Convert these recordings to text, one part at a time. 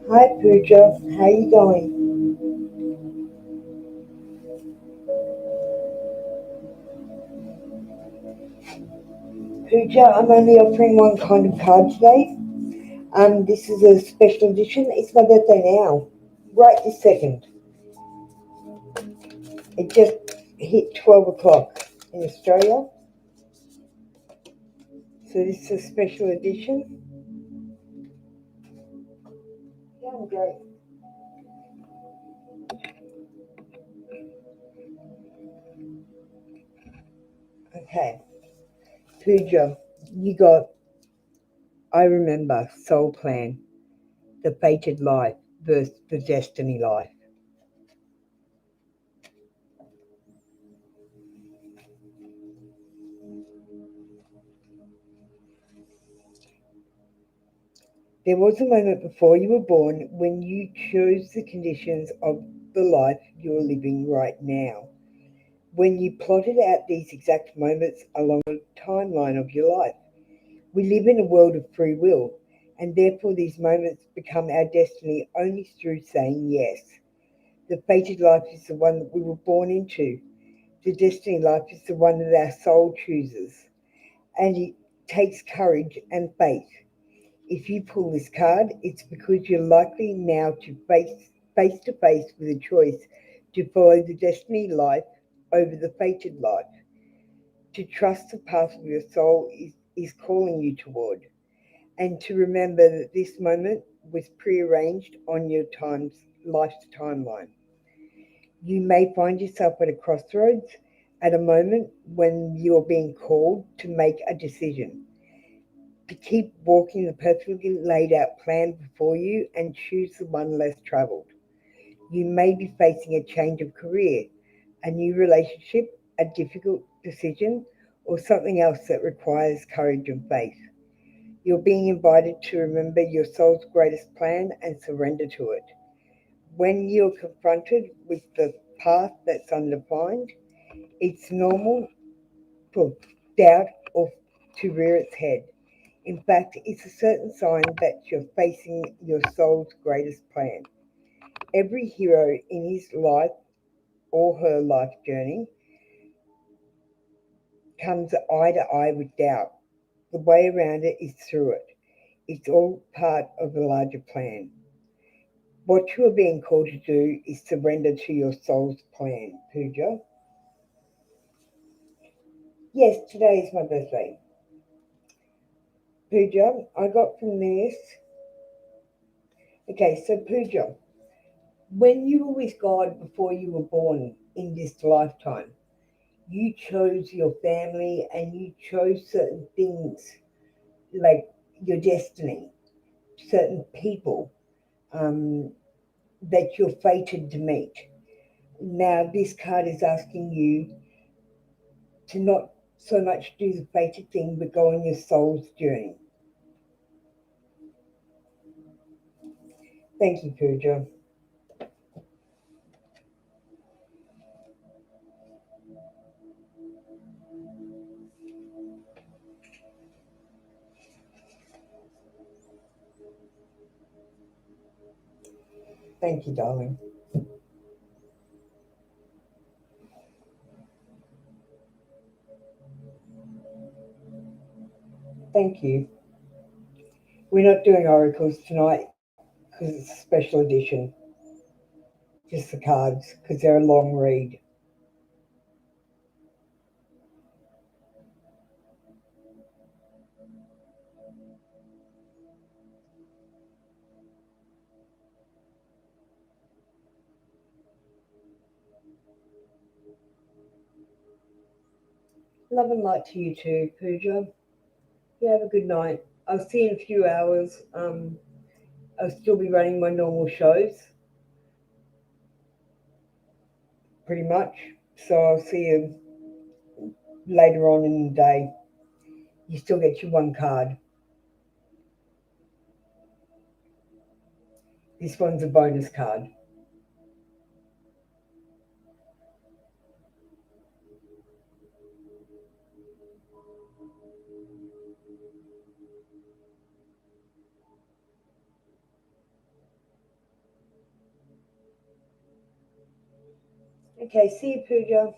Hi Pooja, how you going? Pooja, I'm only offering one kind of card today. This is a special edition. It's my birthday now, right this second. It just hit 12 o'clock in Australia. So this is a special edition. Yeah, I'm great. Okay, Pooja, you got I Remember, Soul Plan, the fated life versus the destiny life. There was a moment before you were born when you chose the conditions of the life you're living right now. When you plotted out these exact moments along the timeline of your life. We live in a world of free will, and therefore these moments become our destiny only through saying yes. The fated life is the one that we were born into. The destiny life is the one that our soul chooses, and it takes courage and faith. If you pull this card, it's because you're likely now to face to face with a choice to follow the destiny life over the fated life. To trust the path of your soul is calling you toward, and to remember that this moment was prearranged on your life's timeline. You may find yourself at a crossroads at a moment when you're being called to make a decision, to keep walking the perfectly laid out plan before you and choose the one less traveled. You may be facing a change of career, a new relationship, a difficult decision, or something else that requires courage and faith. You're being invited to remember your soul's greatest plan and surrender to it. When you're confronted with the path that's undefined, it's normal for doubt or to rear its head. In fact, it's a certain sign that you're facing your soul's greatest plan. Every hero in his life or her life journey comes eye to eye with doubt. The way around it is through it. It's all part of a larger plan. What you are being called to do is surrender to your soul's plan, Pooja. Yes, today is my birthday. Pooja, I got from this Okay, so Pooja, when you were with God before you were born in this lifetime, you chose your family and you chose certain things like your destiny, certain people um, that you're fated to meet. Now, this card is asking you to not so much do the fated thing, but go on your soul's journey. Thank you, Pooja. Thank you, darling. Thank you. We're not doing oracles tonight because it's a special edition, just the cards, because they're a long read. Love and light to you too, Pooja. You have a good night. I'll see you in a few hours. I'll still be running my normal shows, pretty much. So I'll see you later on in the day. You still get your one card. This one's a bonus card. Okay, see you, Pooja.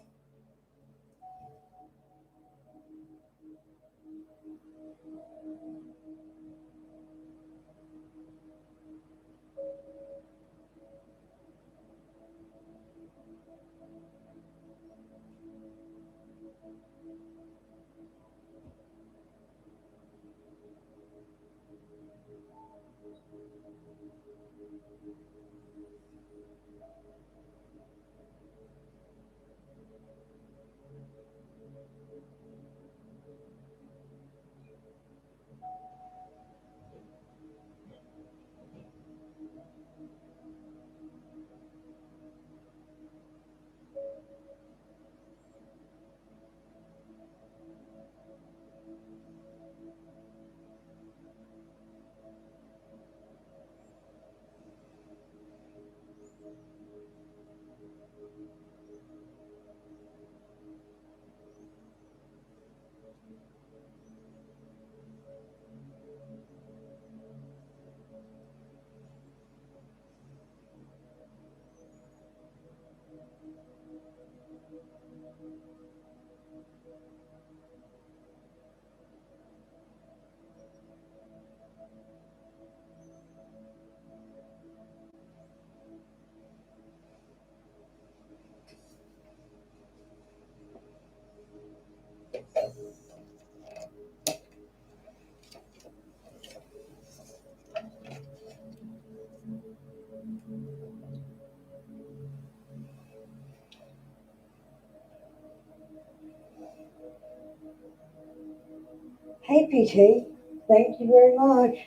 Hey, PT. Thank you very much.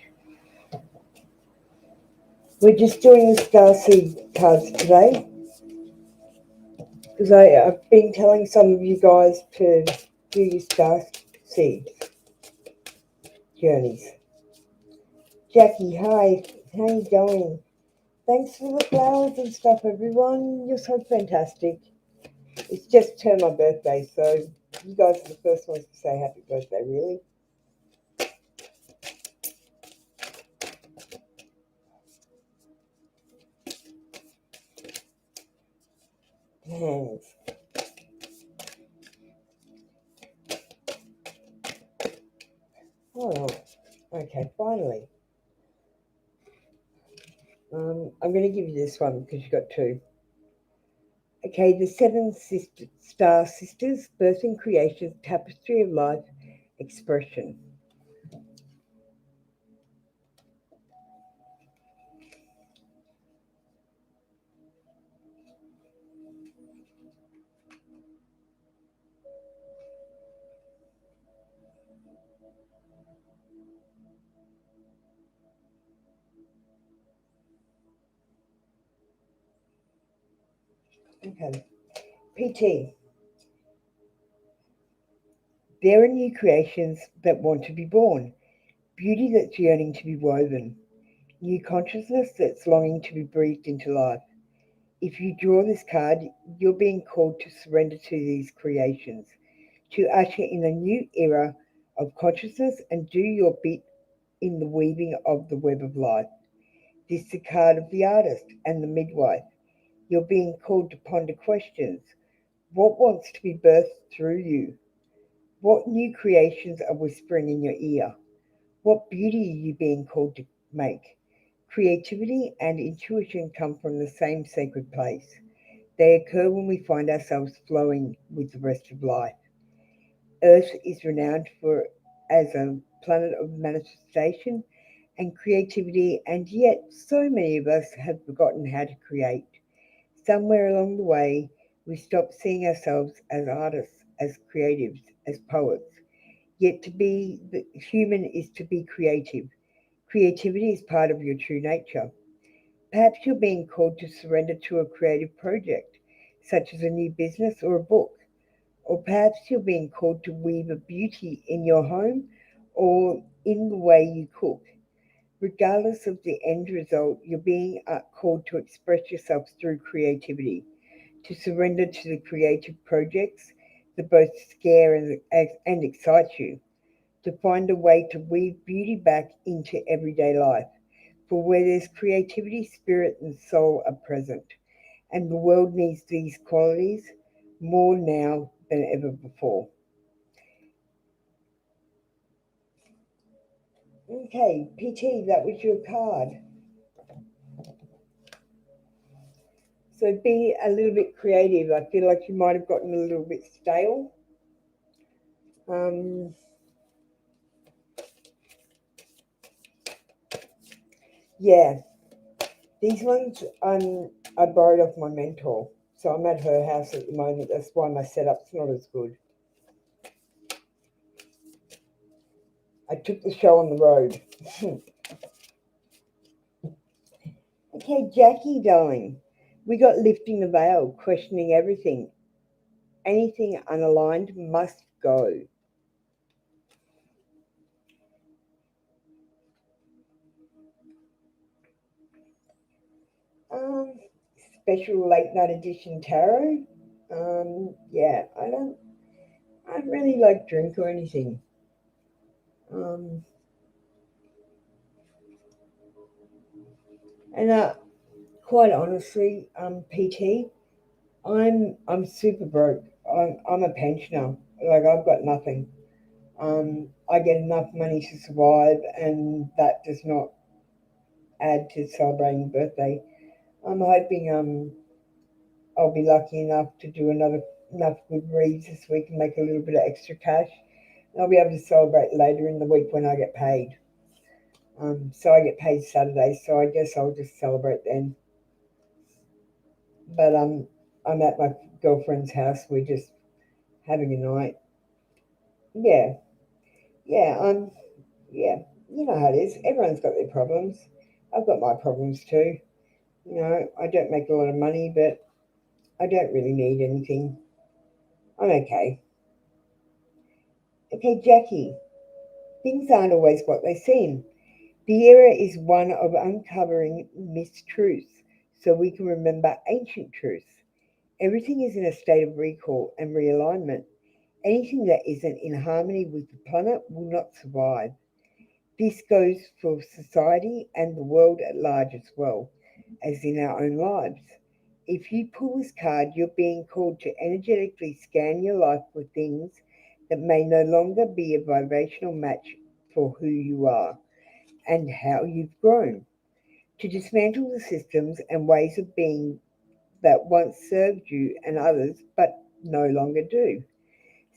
We're just doing the starseed cards today because I've been telling some of you guys to do your starseed journeys. Jackie, hi. How you going? Thanks for the flowers and stuff, everyone. You're so fantastic. It's just turned my birthday, so you guys are the first ones to say happy birthday, really. Thanks. Oh, okay, finally. I'm going to give you this one because you got two. Okay, the star sisters, birthing creation, tapestry of life, expression. Okay. PT. There are new creations that want to be born, beauty that's yearning to be woven, new consciousness that's longing to be breathed into life. If you draw this card, you're being called to surrender to these creations, to usher in a new era of consciousness and do your bit in the weaving of the web of life. This is the card of the artist and the midwife. You're being called to ponder questions. What wants to be birthed through you? What new creations are whispering in your ear? What beauty are you being called to make? Creativity and intuition come from the same sacred place. They occur when we find ourselves flowing with the rest of life. Earth is renowned for as a planet of manifestation and creativity, and yet so many of us have forgotten how to create. Somewhere along the way, we stopped seeing ourselves as artists, as creatives, as poets. Yet to be the human is to be creative. Creativity is part of your true nature. Perhaps you're being called to surrender to a creative project, such as a new business or a book. Or perhaps you're being called to weave a beauty in your home or in the way you cook. Regardless of the end result, you're being called to express yourself through creativity, to surrender to the creative projects that both scare and excite you, to find a way to weave beauty back into everyday life. For where there's creativity, spirit and soul are present, and the world needs these qualities more now than ever before. Okay, PT, that was your card. So be a little bit creative. I feel like you might have gotten a little bit stale. Um, yeah, these ones I borrowed off my mentor. So I'm at her house at the moment. That's why my setup's not as good. I took the show on the road. Okay, Jackie, darling. We got lifting the veil, questioning everything. Anything unaligned must go. Um, Special late night edition tarot. Yeah, I don't really like drink or anything. Um, and quite honestly, PT, I'm super broke. I'm a pensioner. Like I've got nothing. I get enough money to survive, and that does not add to celebrating birthday. I'm hoping I'll be lucky enough to do enough good reads this week and make a little bit of extra cash. And I'll be able to celebrate later in the week when I get paid. So I get paid Saturday, so I guess I'll just celebrate then. But I'm at my girlfriend's house. We're just having a night. Yeah, yeah, yeah. You know how it is. Everyone's got their problems. I've got my problems too. I don't make a lot of money, but I don't really need anything. I'm okay. Okay, Jackie. Things aren't always what they seem. The era is one of uncovering mistruths so we can remember ancient truths. Everything is in a state of recall and realignment. Anything that isn't in harmony with the planet will not survive. This goes for society and the world at large as well as in our own lives. If you pull this card, you're being called to energetically scan your life for things that may no longer be a vibrational match for who you are and how you've grown. To dismantle the systems and ways of being that once served you and others but no longer do.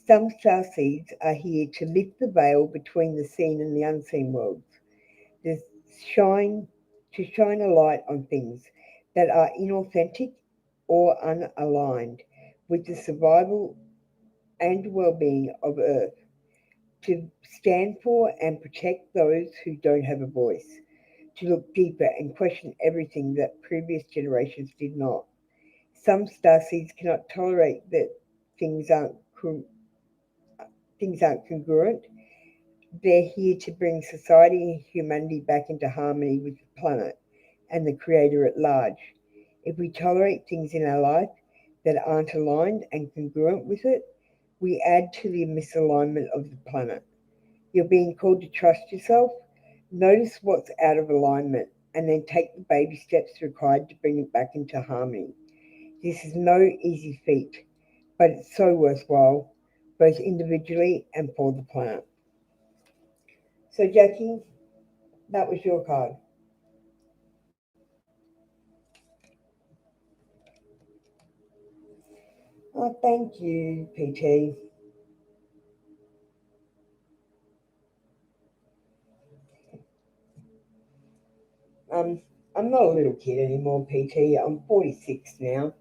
Some star seeds are here to lift the veil between the seen and the unseen worlds, to shine, to shine a light on things that are inauthentic or unaligned with the survival and well-being of Earth, to stand for and protect those who don't have a voice, to look deeper and question everything that previous generations did not. Some starseeds cannot tolerate that things aren't things aren't congruent. They're here to bring society and humanity back into harmony with the planet and the Creator at large. If we tolerate things in our life that aren't aligned and congruent with it, we add to the misalignment of the planet. You're being called to trust yourself, notice what's out of alignment, and then take the baby steps required to bring it back into harmony. This is no easy feat, but it's so worthwhile, both individually and for the planet. So, Jackie, that was your card. Oh, thank you, PT. Um, I'm not a little kid anymore, PT. I'm 46 now.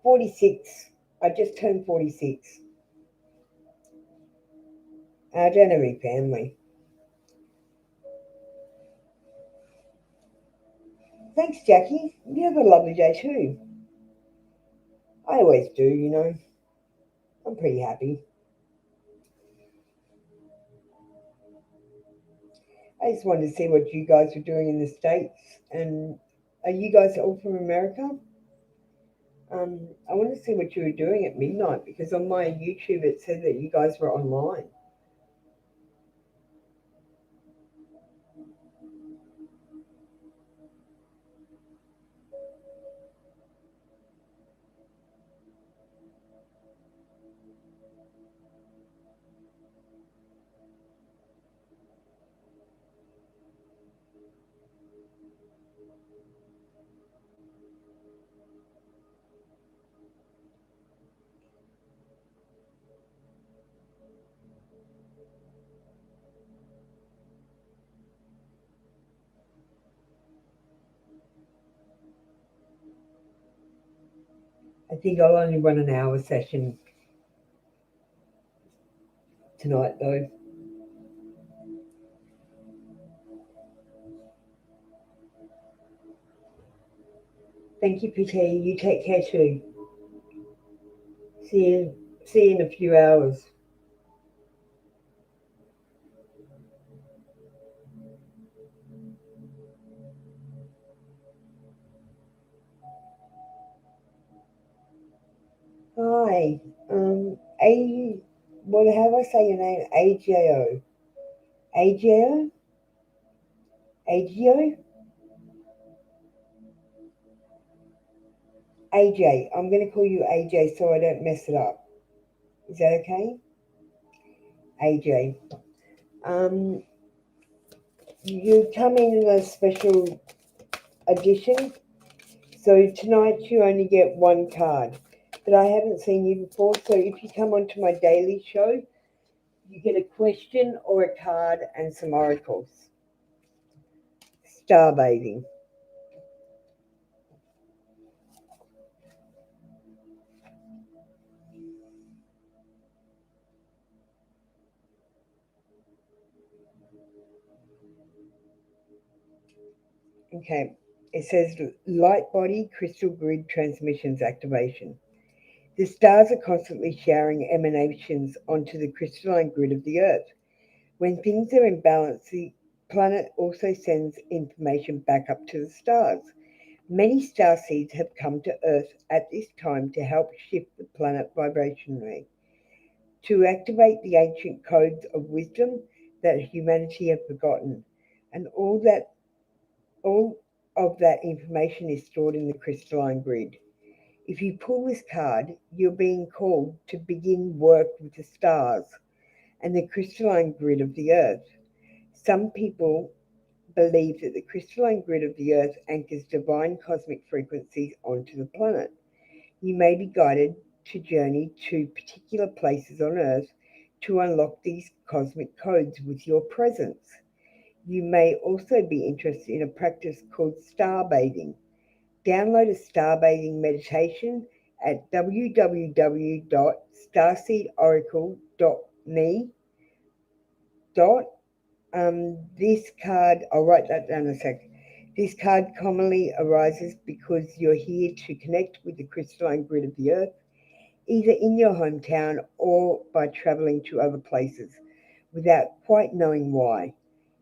46. I just turned 46. I don't have any family. Thanks, Jackie. You have a lovely day too. I always do, you know. I'm pretty happy. I just wanted to see what you guys were doing in the States. And are you guys all from America? I want to see what you were doing at midnight because on my YouTube it said that you guys were online. I think I'll only run an hour session tonight though. Thank you, PT. You take care too. See you. See you in a few hours. Hi. A. What? How do I say your name? AJO. AJO. AJO. AJ. I'm going to call you AJ so I don't mess it up. Is that okay? AJ. Um, you come in a special edition. So tonight you only get one card. But I haven't seen you before, so if you come onto my daily show, you get a question or a card and some oracles. Starbathing. Okay. It says light body crystal grid transmissions activation. The stars are constantly showering emanations onto the crystalline grid of the Earth. When things are in balance, the planet also sends information back up to the stars. Many star seeds have come to Earth at this time to help shift the planet vibrationally, to activate the ancient codes of wisdom that humanity have forgotten, and all of that information is stored in the crystalline grid. If you pull this card, you're being called to begin work with the stars and the crystalline grid of the Earth. Some people believe that the crystalline grid of the Earth anchors divine cosmic frequencies onto the planet. You may be guided to journey to particular places on Earth to unlock these cosmic codes with your presence. You may also be interested in a practice called star bathing. Download a star bathing meditation at www.starseedoracle.me. This card, I'll write that down in a sec. This card commonly arises because you're here to connect with the crystalline grid of the earth, either in your hometown or by traveling to other places without quite knowing why.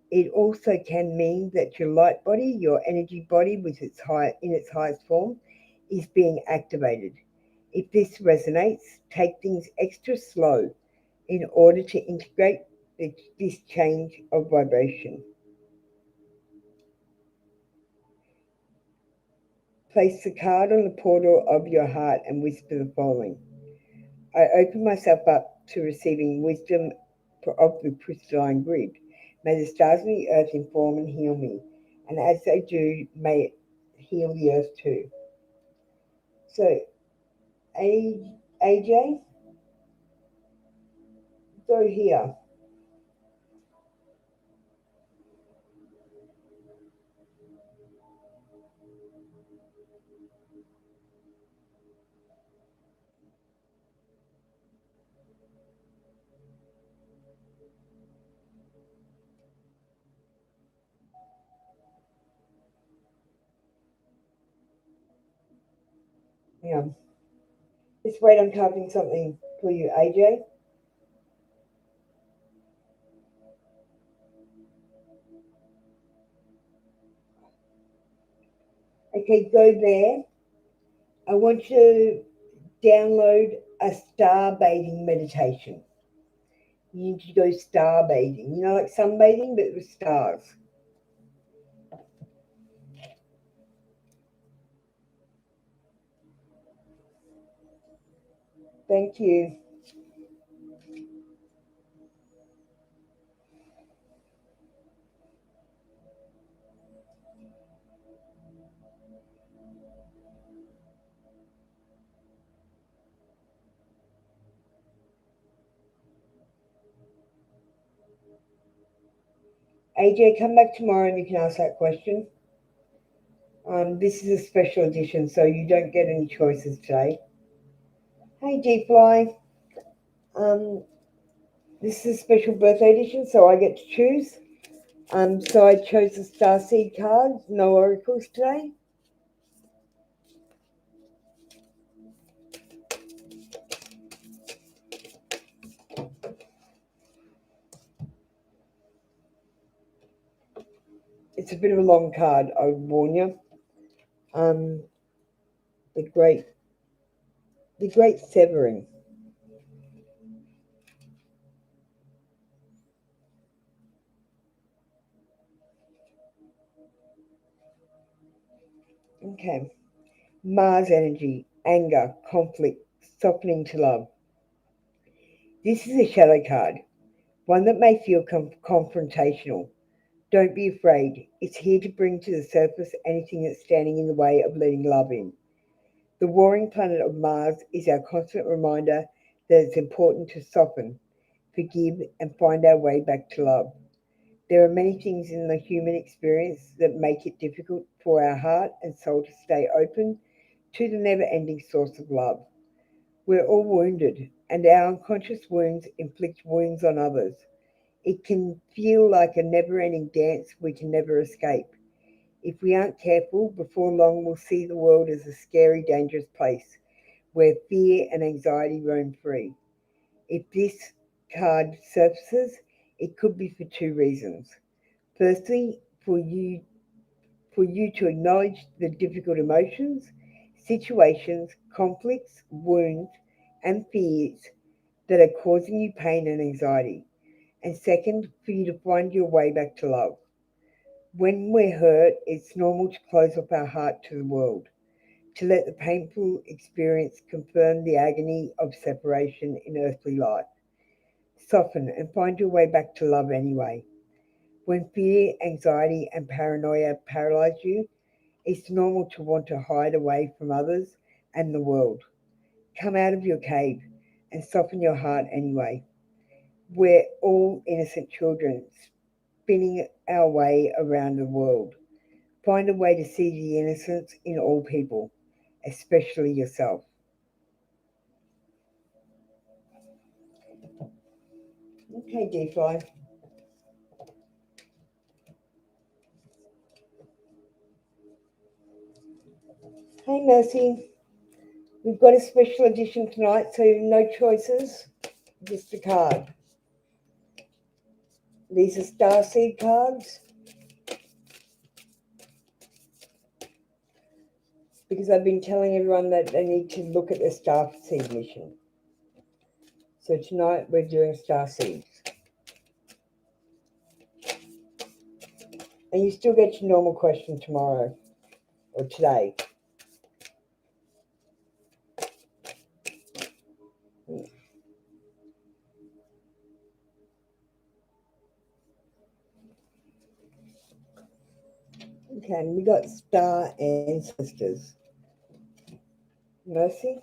It also can mean that your light body, your energy body in its highest form, is being activated. If this resonates, take things extra slow in order to integrate this change of vibration. Place the card on the portal of your heart and whisper the following: I open myself up to receiving wisdom of the crystalline grid. May the stars and the earth inform and heal me, and as they do, may it heal the earth too. So, AJ, go here. Hang on. Just wait, I'm typing something for you, AJ. Okay, go there. I want you to download a star bathing meditation. You need to go star bathing. You know, like sunbathing, but with stars. Thank you. AJ, come back tomorrow and you can ask that question. This is a special edition, so you don't get any choices today. Hey, D Fly. Um, this is a special birthday edition, so I get to choose. So I chose the starseed card. No oracles today. It's a bit of a long card, I would warn you. Um, the great, the great severing. Okay. Mars energy, anger, conflict, softening to love. This is a shadow card, one that may feel confrontational. Don't be afraid. It's here to bring to the surface anything that's standing in the way of letting love in. The warring planet of Mars is our constant reminder that it's important to soften, forgive, and find our way back to love. There are many things in the human experience that make it difficult for our heart and soul to stay open to the never ending source of love. We're all wounded, and our unconscious wounds inflict wounds on others. It can feel like a never ending dance we can never escape. If we aren't careful, before long we'll see the world as a scary, dangerous place where fear and anxiety roam free. If this card surfaces, it could be for two reasons. Firstly, for you to acknowledge the difficult emotions, situations, conflicts, wounds, and fears that are causing you pain and anxiety. And second, for you to find your way back to love. When we're hurt, it's normal to close off our heart to the world, to let the painful experience confirm the agony of separation in earthly life. Soften and find your way back to love anyway. When fear, anxiety, and paranoia paralyze you, it's normal to want to hide away from others and the world. Come out of your cave and soften your heart anyway. We're all innocent children spinning our way around the world. Find a way to see the innocence in all people, especially yourself. Okay, D-Fly. Hey, Mercy. We've got a special edition tonight, so no choices, just a card. These are starseed cards because I've been telling everyone that they need to look at the starseed mission. So tonight we're doing starseeds. And you still get your normal question tomorrow or today. Okay, and we got star ancestors. Mercy?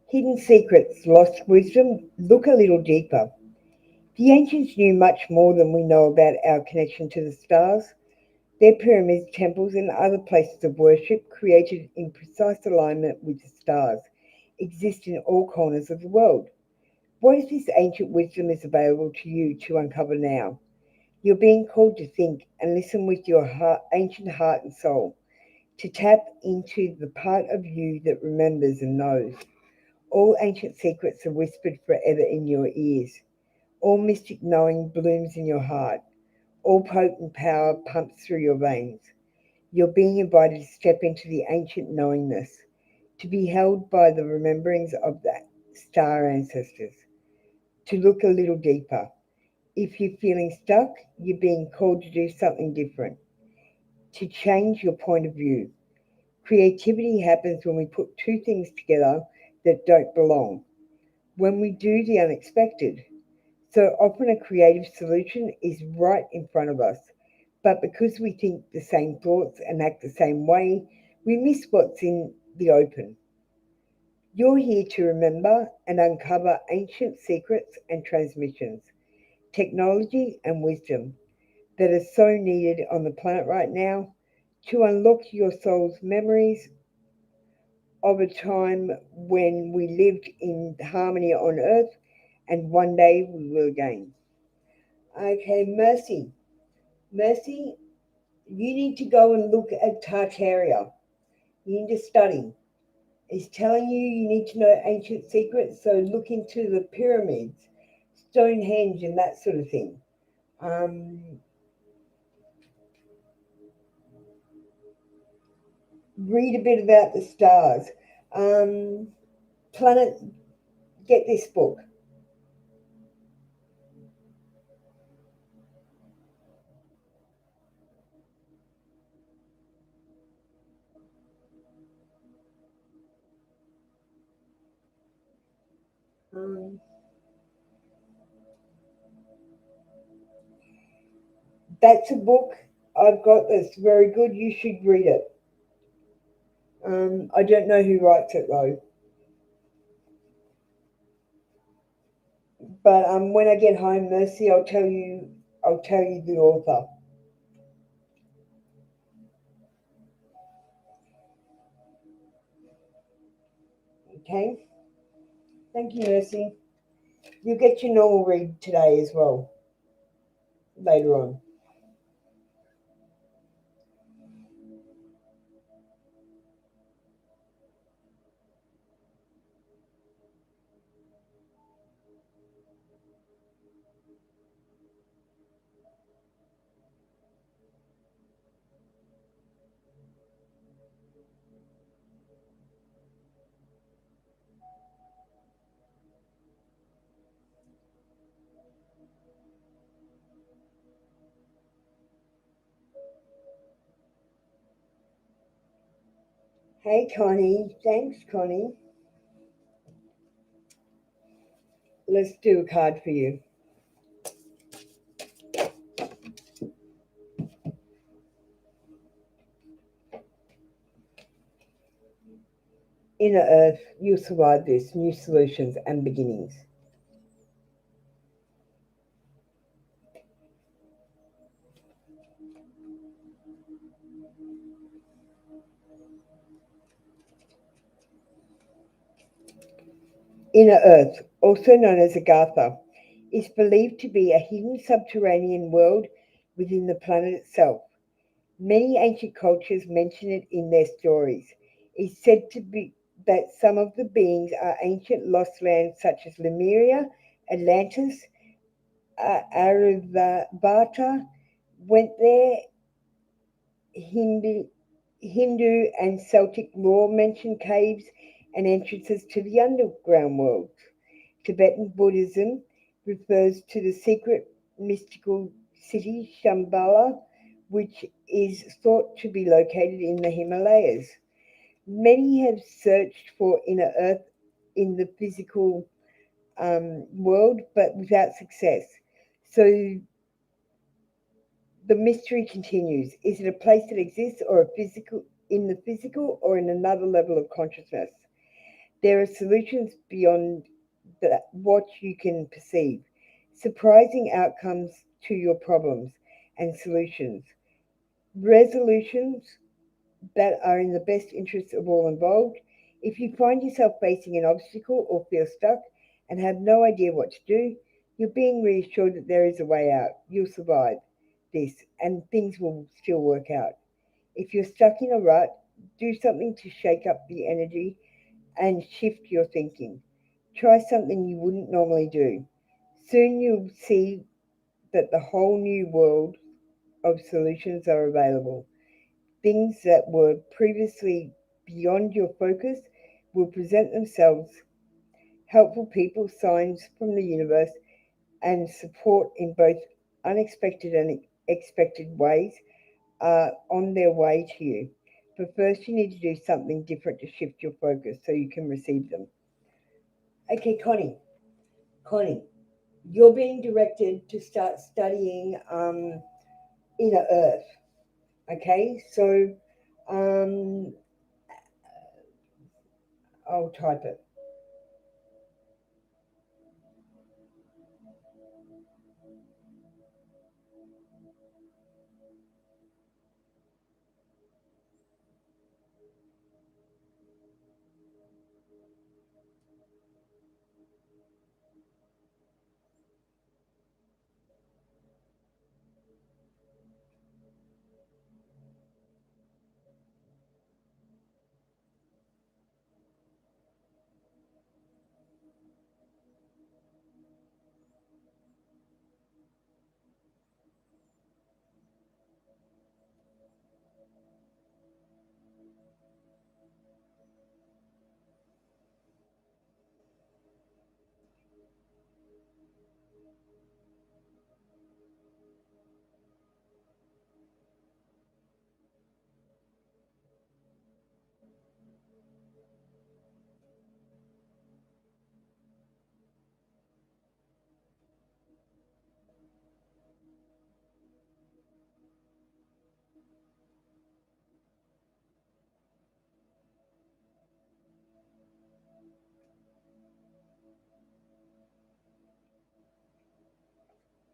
Hidden secrets, lost wisdom, look a little deeper. The ancients knew much more than we know about our connection to the stars. Their pyramids, temples, and other places of worship, created in precise alignment with the stars, exist in all corners of the world. What if this ancient wisdom is available to you to uncover now? You're being called to think and listen with your ancient heart and soul, to tap into the part of you that remembers and knows. All ancient secrets are whispered forever in your ears. All mystic knowing blooms in your heart. All potent power pumps through your veins. You're being invited to step into the ancient knowingness, to be held by the rememberings of the star ancestors, to look a little deeper. If you're feeling stuck, you're being called to do something different, to change your point of view. Creativity happens when we put two things together that don't belong, when we do the unexpected. So often a creative solution is right in front of us, but because we think the same thoughts and act the same way, we miss what's in the open. You're here to remember and uncover ancient secrets and transmissions, technology and wisdom that are so needed on the planet right now, to unlock your soul's memories of a time when we lived in harmony on earth, and one day we will again. Okay, Mercy. Mercy, you need to go and look at Tartaria. You need to study. It's telling you you need to know ancient secrets, so look into the pyramids, Stonehenge, and that sort of thing. Um, Read a bit about the stars. Um, Planet, get this book. Um, that's a book I've got that's very good. You should read it. I don't know who writes it though, but when I get home, Mercy, I'll tell you. I'll tell you the author. Okay. Thank you, Mercy. You'll get your normal read today as well, later on. Hey, Connie. Thanks, Connie. Let's do a card for you. Inner Earth, you'll survive this. New solutions and beginnings. Inner Earth, also known as Agartha, is believed to be a hidden subterranean world within the planet itself. Many ancient cultures mention it in their stories. It's said to be that some of the beings are ancient lost lands such as Lemuria, Atlantis, Aryabhata went there. Hindu and Celtic lore mention caves and entrances to the underground world. Tibetan Buddhism refers to the secret mystical city Shambhala, which is thought to be located in the Himalayas. Many have searched for inner earth in the physical world, but without success. So the mystery continues. Is it a place that exists or a physical in the physical or in another level of consciousness? There are solutions beyond what you can perceive. Surprising outcomes to your problems and solutions. Resolutions that are in the best interests of all involved. If you find yourself facing an obstacle or feel stuck and have no idea what to do, you're being reassured that there is a way out. You'll survive this and things will still work out. If you're stuck in a rut, do something to shake up the energy and shift your thinking. Try something you wouldn't normally do. Soon you'll see that the whole new world of solutions are available. Things that were previously beyond your focus will present themselves. Helpful people, signs from the universe, and support in both unexpected and expected ways are on their way to you. But first, you need to do something different to shift your focus so you can receive them. Okay, Connie, you're being directed to start studying inner Earth. Okay, so um, I'll type it.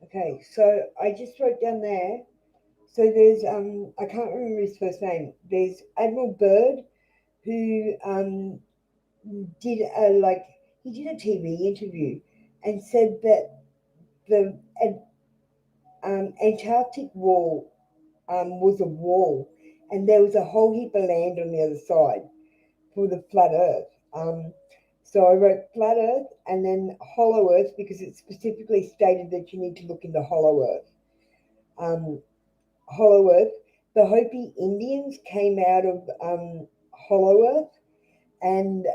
Okay, so I just wrote down there. So there's I can't remember his first name. There's Admiral Byrd who did a he did a TV interview and said that the Antarctic wall was a wall, and there was a whole heap of land on the other side for the flat Earth. So I wrote flat Earth and then hollow Earth because it specifically stated that you need to look into hollow Earth. Um, hollow Earth. The Hopi Indians came out of hollow Earth, and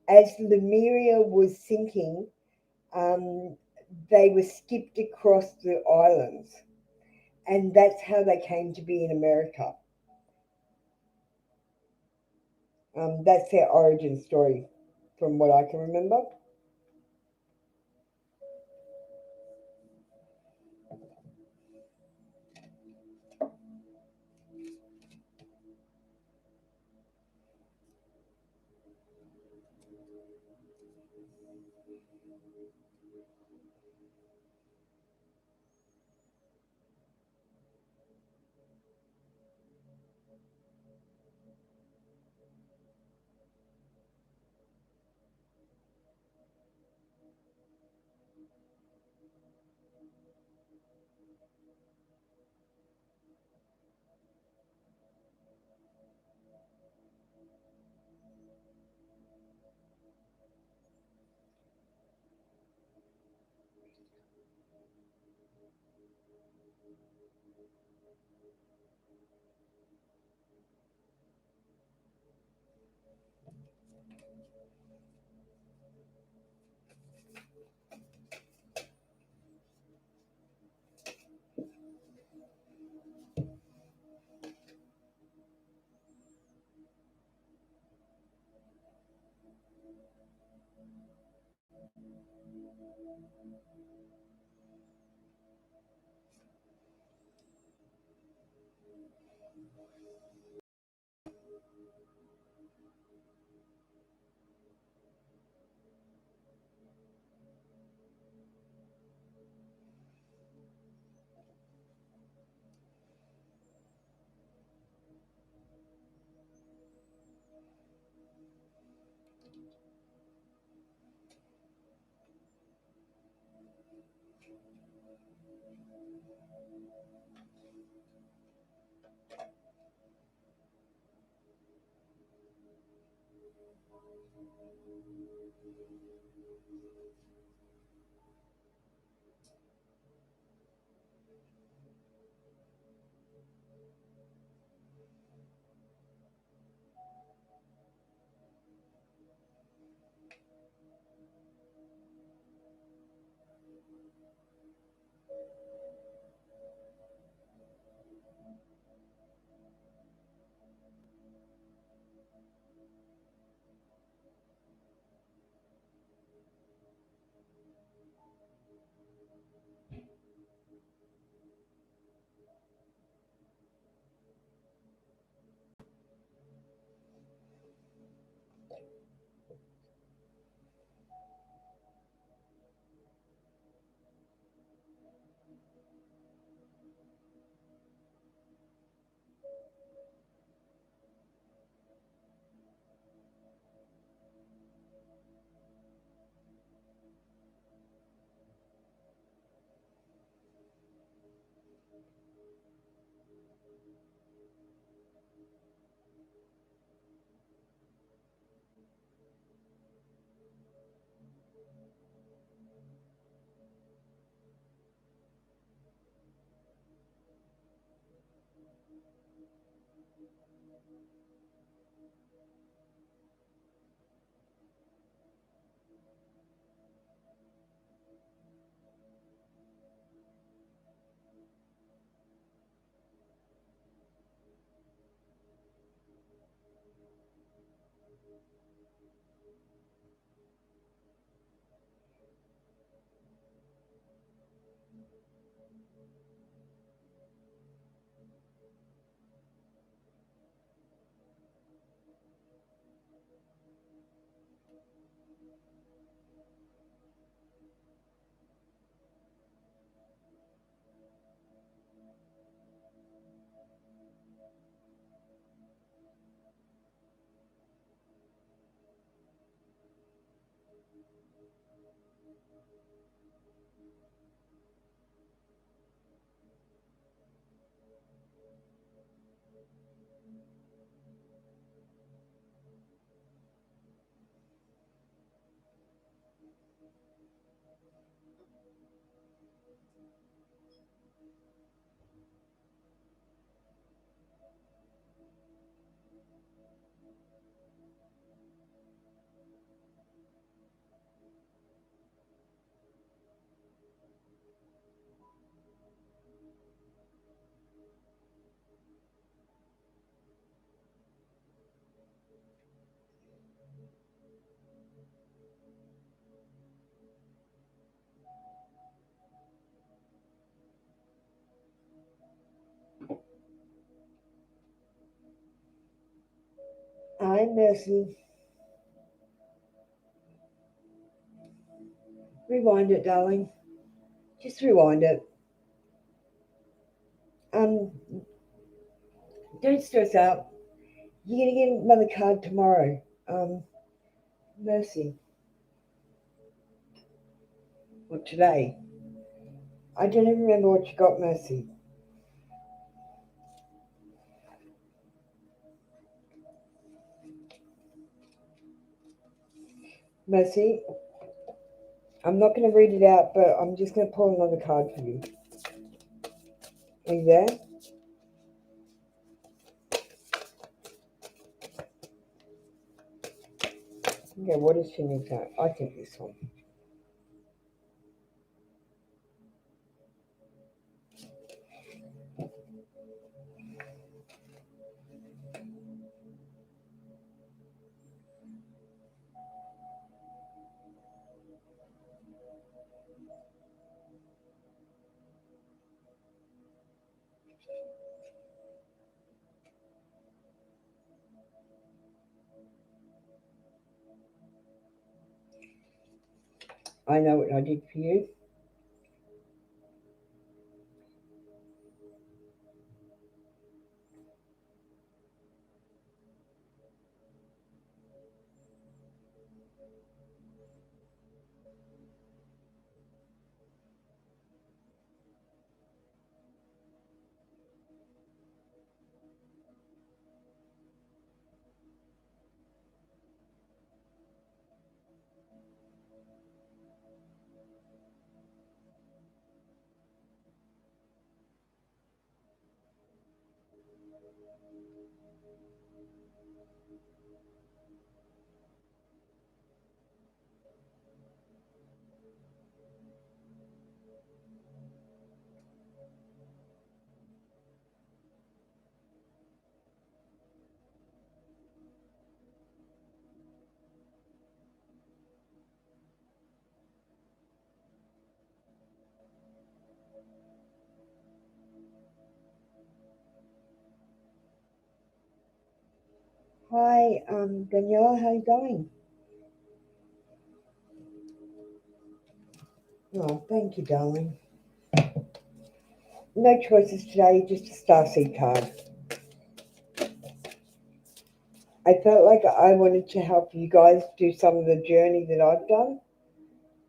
as Lemuria was sinking, um, they were skipped across the islands, and that's how they came to be in America. That's their origin story, from what I can remember. Hi, Mercy. Rewind it, darling. Just rewind it. Um, don't stress out. You're gonna get another card tomorrow. Mercy. Or today. I don't even remember what you got, Mercy. Mercy, I'm not going to read it out, but I'm just going to pull another card for you. Are you there? Okay, what does she need to? I think this one. I know what I did for you. Hi, Daniela, how you going? Oh, thank you, darling. No choices today, just a starseed card. I felt like I wanted to help you guys do some of the journey that I've done.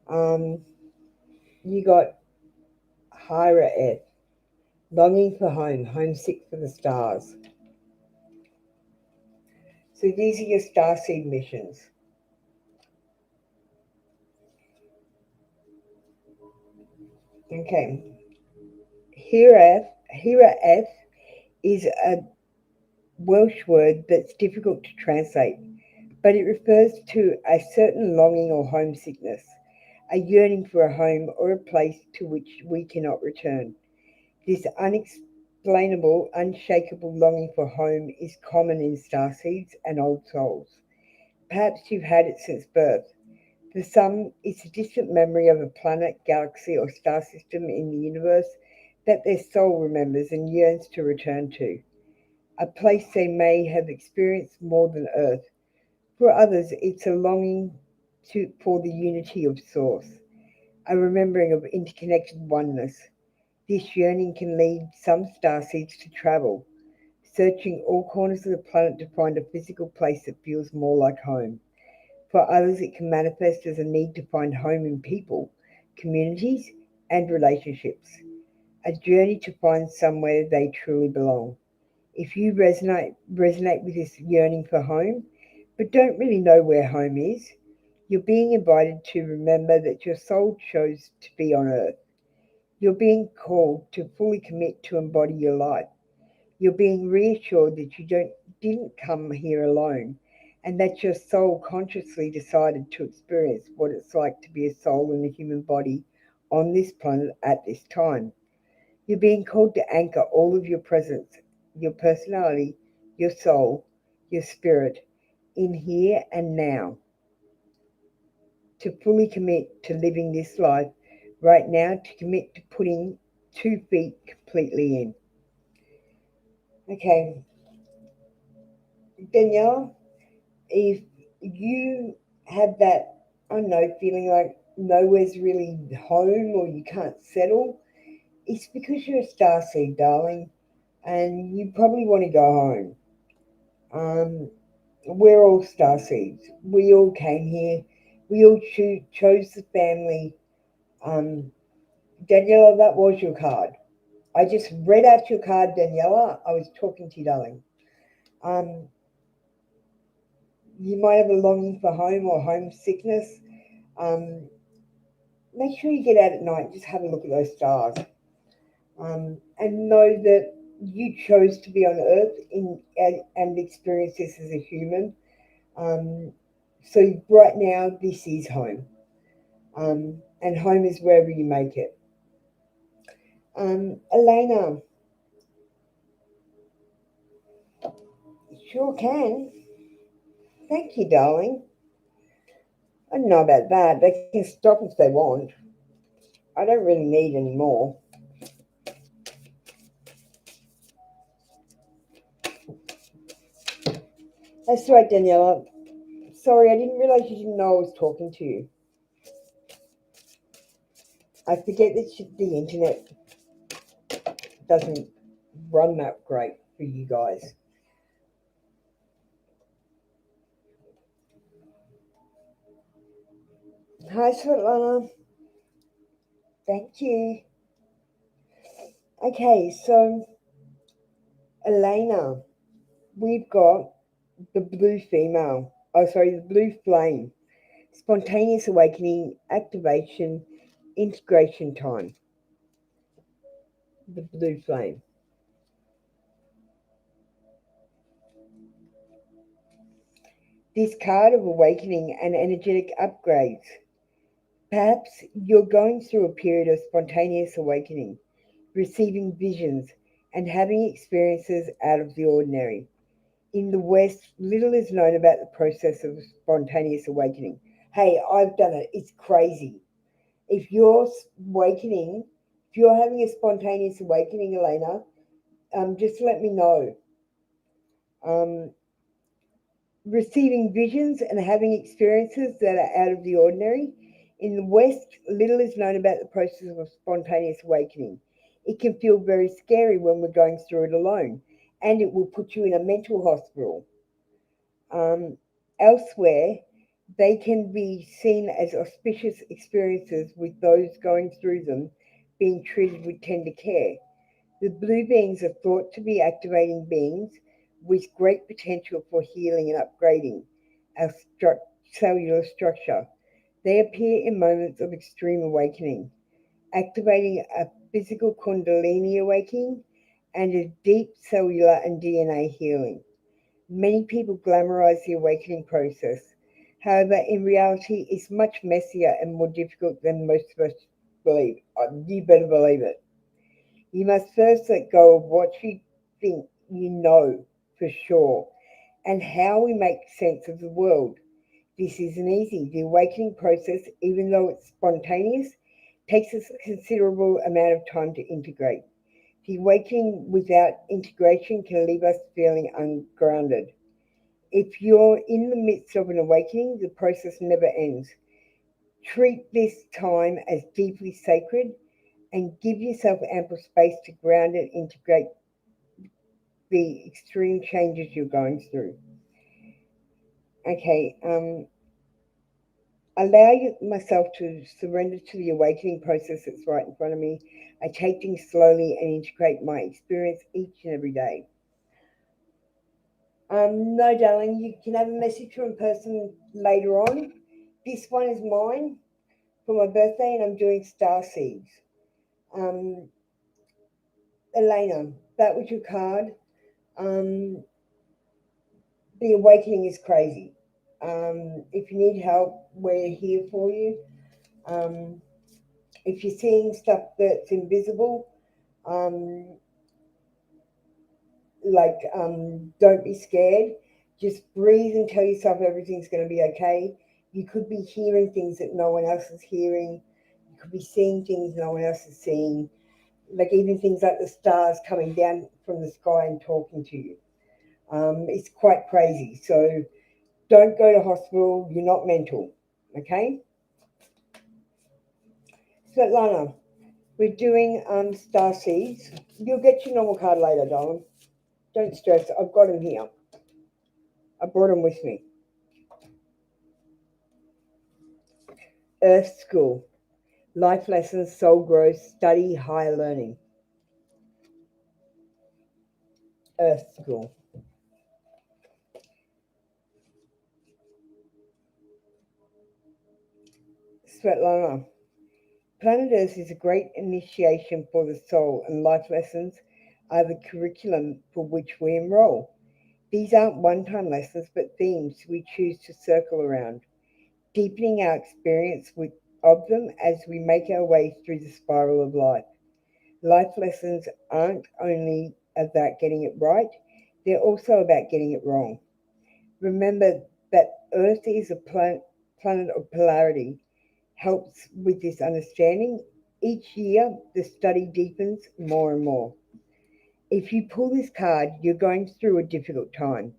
Um, you got Hira F, longing for home, homesick for the stars. So these are your starseed missions. Okay, Hira F is a Welsh word that's difficult to translate, but it refers to a certain longing or homesickness, a yearning for a home or a place to which we cannot return. This unexplainable, unshakable longing for home is common in starseeds and old souls. Perhaps you've had it since birth. For some, it's a distant memory of a planet, galaxy, or star system in the universe that their soul remembers and yearns to return to, a place they may have experienced more than Earth. For others, it's a longing for the unity of Source, a remembering of interconnected oneness. This yearning can lead some starseeds to travel, searching all corners of the planet to find a physical place that feels more like home. For others, it can manifest as a need to find home in people, communities, and relationships, a journey to find somewhere they truly belong. If you resonate with this yearning for home, but don't really know where home is, you're being invited to remember that your soul chose to be on earth. You're being called to fully commit to embody your life. You're being reassured that didn't come here alone, and that your soul consciously decided to experience what it's like to be a soul in a human body on this planet at this time. You're being called to anchor all of your presence, your personality, your soul, your spirit in here and now, to fully commit to living this life right now, to commit to putting 2 feet completely in. Okay, Danielle, if you have that, I don't know, feeling like nowhere's really home or you can't settle, it's because you're a starseed, darling, and you probably want to go home. Um, we're all starseeds. We all came here. We all chose the family um, Daniela, that was your card. I just read out your card, Daniela. I was talking to you, darling. Um, you might have a longing for home or homesickness. Um, Make sure you get out at night and just have a look at those stars. And know that you chose to be on Earth and experience this as a human. Um, so right now, this is home, and home is wherever you make it. Elena, sure can. Thank you, darling. I don't know about that. They can stop if they want. I don't really need any more. That's right, Daniela. Sorry, I didn't realize you didn't know I was talking to you. I forget that the internet doesn't run that great for you guys. Hi, Svetlana. Thank you. Okay, so Elena, we've got the blue female. Oh, sorry, the blue flame. Spontaneous awakening, activation, integration time. The blue flame. This card of awakening and energetic upgrades. Perhaps you're going through a period of spontaneous awakening, receiving visions, and having experiences out of the ordinary. In the West, little is known about the process of spontaneous awakening. Hey, I've done it. It's crazy. If you're awakening, if you're having a spontaneous awakening, Elena, just let me know. Um, Receiving visions and having experiences that are out of the ordinary. In the West, little is known about the process of spontaneous awakening. It can feel very scary when we're going through it alone, and it will put you in a mental hospital. Um, Elsewhere, they can be seen as auspicious experiences, with those going through them being treated with tender care. The blue beings are thought to be activating beings with great potential for healing and upgrading our cellular structure. They appear in moments of extreme awakening, activating a physical kundalini awakening and a deep cellular and DNA healing. Many people glamorize the awakening process. However, in reality, it's much messier and more difficult than most of us believe. You better believe it. You must first let go of what you think you know for sure and how we make sense of the world. This isn't easy. The awakening process, even though it's spontaneous, takes a considerable amount of time to integrate. The awakening without integration can leave us feeling ungrounded. If you're in the midst of an awakening, the process never ends. Treat this time as deeply sacred and give yourself ample space to ground and integrate the extreme changes you're going through. Okay, myself to surrender to the awakening process that's right in front of me. I take things slowly and integrate my experience each and every day. No, darling, you can have a message from a person later on. This one is mine for my birthday, and I'm doing star seeds. Um, Elena, that was your card. Um, the awakening is crazy. If you need help, we're here for you. Um, if you're seeing stuff that's invisible, um, don't be scared. Just breathe and tell yourself everything's going to be okay. You could be hearing things that no one else is hearing. You could be seeing things no one else is seeing. Like even things like the stars coming down from the sky and talking to you. It's quite crazy. So don't go to hospital. You're not mental. Okay? Svetlana, we're doing star seeds. You'll get your normal card later, darling. Don't stress. I've got them here. I brought them with me. Earth School. Life lessons, soul growth, study, higher learning. Earth School. Svetlana. Planet Earth is a great initiation for the soul, and life lessons are the curriculum for which we enroll. These aren't one time lessons, but themes we choose to circle around, deepening our experience of them as we make our way through the spiral of life. Life lessons aren't only about getting it right, they're also about getting it wrong. Remember that Earth is a planet of polarity, helps with this understanding. Each year, the study deepens more and more. If you pull this card, you're going through a difficult time.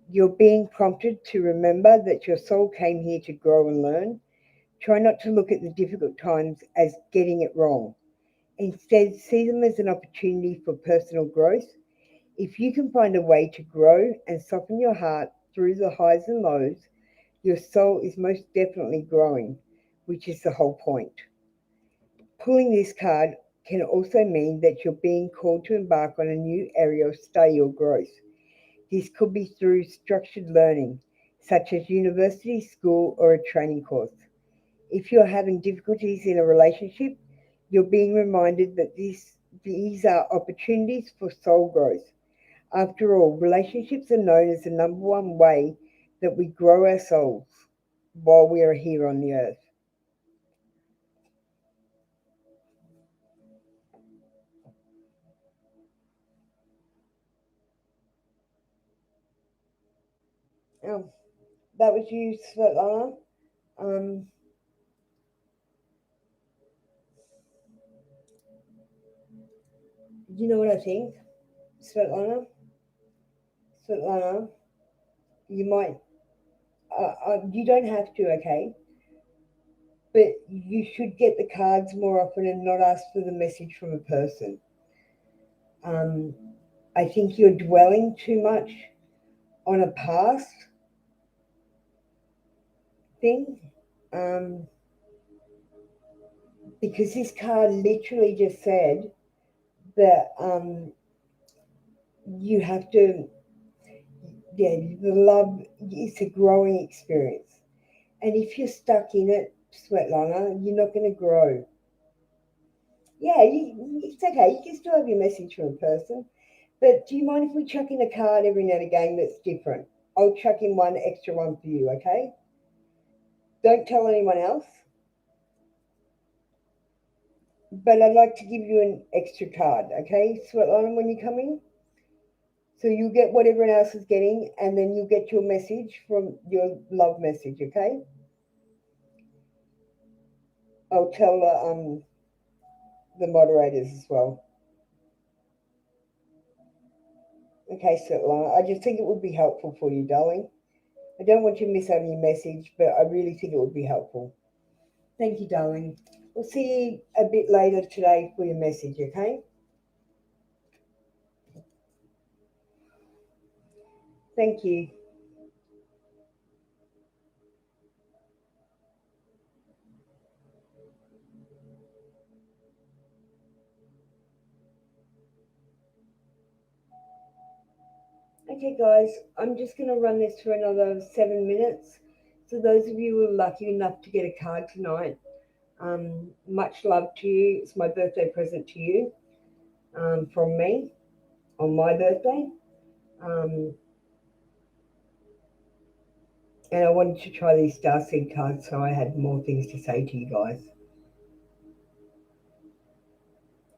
You're being prompted to remember that your soul came here to grow and learn. Try not to look at the difficult times as getting it wrong. Instead, see them as an opportunity for personal growth. If you can find a way to grow and soften your heart through the highs and lows, your soul is most definitely growing, which is the whole point. Pulling this card can also mean that you're being called to embark on a new area of study or growth. This could be through structured learning, such as university, school, or a training course. If you're having difficulties in a relationship, you're being reminded that these are opportunities for soul growth. After all, relationships are known as the number one way that we grow our souls while we are here on the earth. Oh, that was you, Svetlana. Um, you know what I think, Svetlana? Svetlana, you might, you don't have to, okay? But you should get the cards more often and not ask for the message from a person. Um, I think you're dwelling too much on a past thing, um, because this card literally just said that you have to, yeah, the love is a growing experience. And if you're stuck in it, Svetlana, you're not going to grow. Yeah, it's okay. You can still have your message from a person. But do you mind if we chuck in a card every now and again that's different? I'll chuck in one extra one for you, okay? Don't tell anyone else. But I'd like to give you an extra card, okay, Svetlana, when you come in? So you'll get what everyone else is getting, and then you'll get your message from your love message, okay? I'll tell the moderators as well. Okay, Svetlana, I just think it would be helpful for you, darling. I don't want you to miss out on your message, but I really think it would be helpful. Thank you, darling. We'll see you a bit later today for your message, okay? Thank you. Okay, guys, I'm just going to run this for another 7 minutes. So, those of you who are lucky enough to get a card tonight, much love to you. It's my birthday present to you from me on my birthday. Um, and I wanted to try these starseed cards, so I had more things to say to you guys.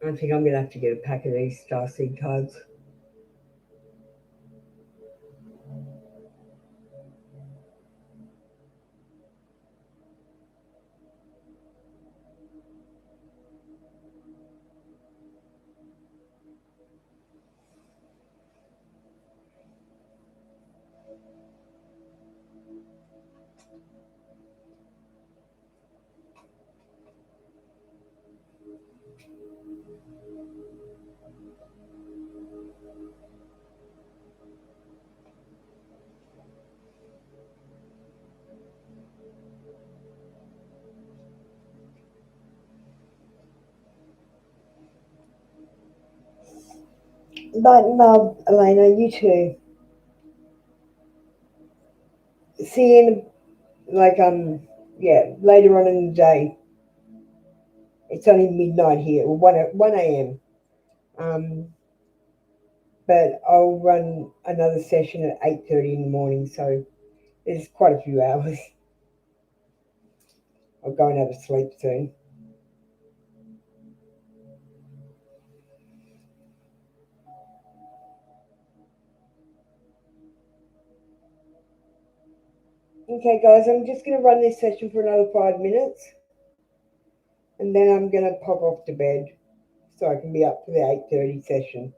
I think I'm going to have to get a pack of these starseed cards. Light and love, Elena. You too. See you in yeah, later on in the day. It's only midnight here, or one a.m. Um, but I'll run another session at 8:30 in the morning, so there's quite a few hours. I'll go and have a sleep soon. Okay, guys, I'm just going to run this session for another 5 minutes, and then I'm going to pop off to bed so I can be up for the 8:30 session.